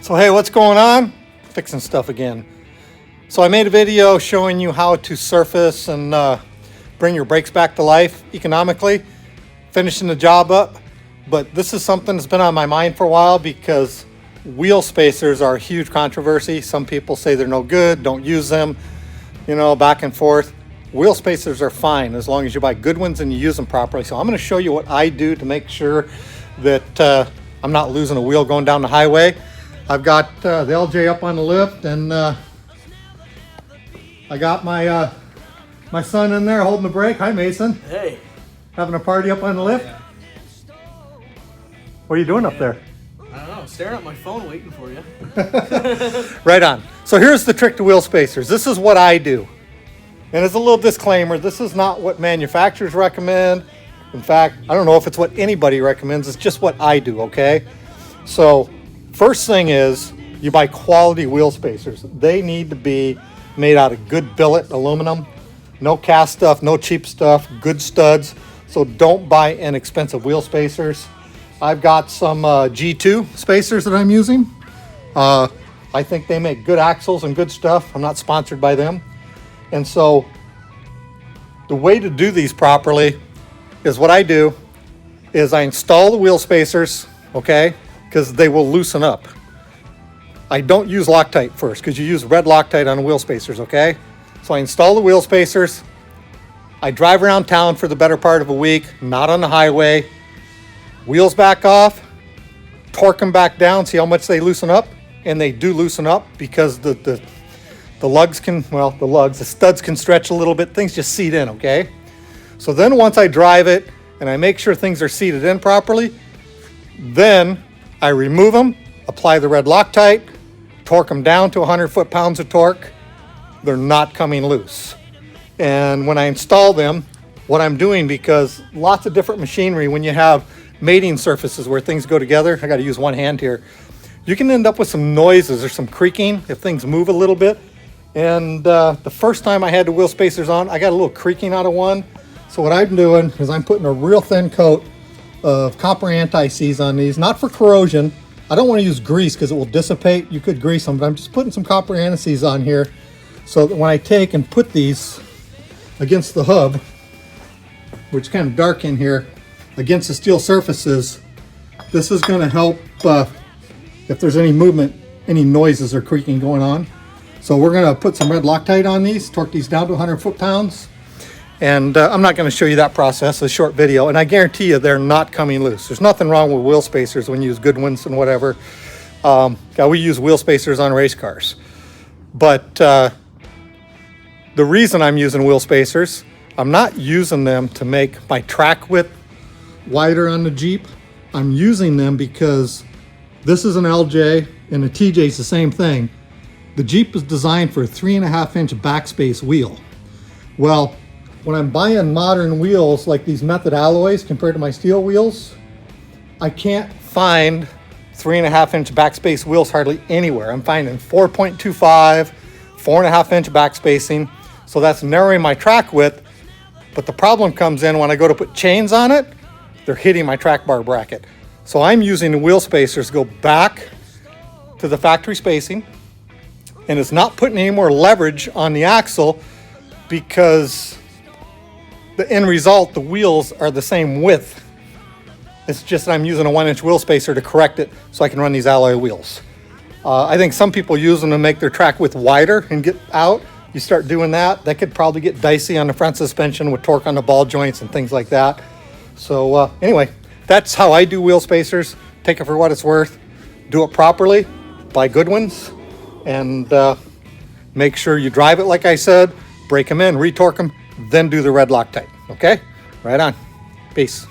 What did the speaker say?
So hey, what's going on? Fixing stuff again. So I made a video showing you how to surface and bring your brakes back to life economically, finishing the job up. But this is something that's been on my mind for a while because wheel spacers are a huge controversy. Some people say they're no good, don't use them, you know, back and forth. Wheel spacers are fine as long as you buy good ones and you use them properly. So I'm going to show you what I do to make sure that I'm not losing a wheel going down the highway. I've got the LJ up on the lift, and I got my my son in there holding the brake. Hi, Mason. Hey. Having a party up on the lift? Yeah. What are you doing up there? I don't know. I'm staring at my phone waiting for you. Right on. So here's the trick to wheel spacers. This is what I do. And as a little disclaimer, this is not what manufacturers recommend. In fact, I don't know if it's what anybody recommends. It's just what I do, okay? So first thing is you buy quality wheel spacers. They need to be made out of good billet aluminum. No cast stuff, no cheap stuff, good studs. So don't buy inexpensive wheel spacers. I've got some G2 spacers that I'm using. I think they make good axles and good stuff. I'm not sponsored by them. And so the way to do these properly is what I do is I install the wheel spacers, okay? Because they will loosen up. I don't use Loctite first because you use red Loctite on the wheel spacers, okay? So I install the wheel spacers. I drive around town for the better part of a week, not on the highway. Wheels back off, torque them back down, see how much they loosen up? And they do loosen up because the lugs can, well, the studs can stretch a little bit. Things just seat in, okay? So then once I drive it and I make sure things are seated in properly, then I remove them, apply the red Loctite, torque them down to 100 foot-pounds of torque. They're not coming loose. And when I install them, what I'm doing, because lots of different machinery, when you have mating surfaces where things go together, I got to use one hand here, you can end up with some noises or some creaking if things move a little bit. And the first time I had the wheel spacers on, I got a little creaking out of one. So what I'm doing is I'm putting a real thin coat of copper anti-seize on these, not for corrosion. I don't want to use grease because it will dissipate. You could grease them, but I'm just putting some copper anti-seize on here so that when I take and put these against the hub, which is kind of dark in here, against the steel surfaces, this is going to help if there's any movement, any noises or creaking going on. So we're going to put some red Loctite on these, torque these down to 100 foot-pounds. And I'm not going to show you that process, a short video, and I guarantee you they're not coming loose. There's nothing wrong with wheel spacers when you use good ones and whatever. We use wheel spacers on race cars. But the reason I'm using wheel spacers, I'm not using them to make my track width wider on the Jeep. I'm using them because this is an LJ and the TJ is the same thing. The Jeep is designed for a 3.5-inch backspace wheel. Well, when I'm buying modern wheels like these method alloys compared to my steel wheels, I can't find 3.5-inch backspace wheels hardly anywhere. I'm finding 4.25, 4.5-inch backspacing. So that's narrowing my track width. But the problem comes in when I go to put chains on it, they're hitting my track bar bracket. So I'm using the wheel spacers to go back to the factory spacing, and it's not putting any more leverage on the axle because the end result, the wheels are the same width. It's just that I'm using a 1-inch wheel spacer to correct it so I can run these alloy wheels. I think some people use them to make their track width wider and get out. You start doing that, that could probably get dicey on the front suspension with torque on the ball joints and things like that. So anyway, that's how I do wheel spacers. Take it for what it's worth. Do it properly, buy good ones, and make sure you drive it like I said, break them in, retorque them, then do the red Loctite, okay? Right on. Peace.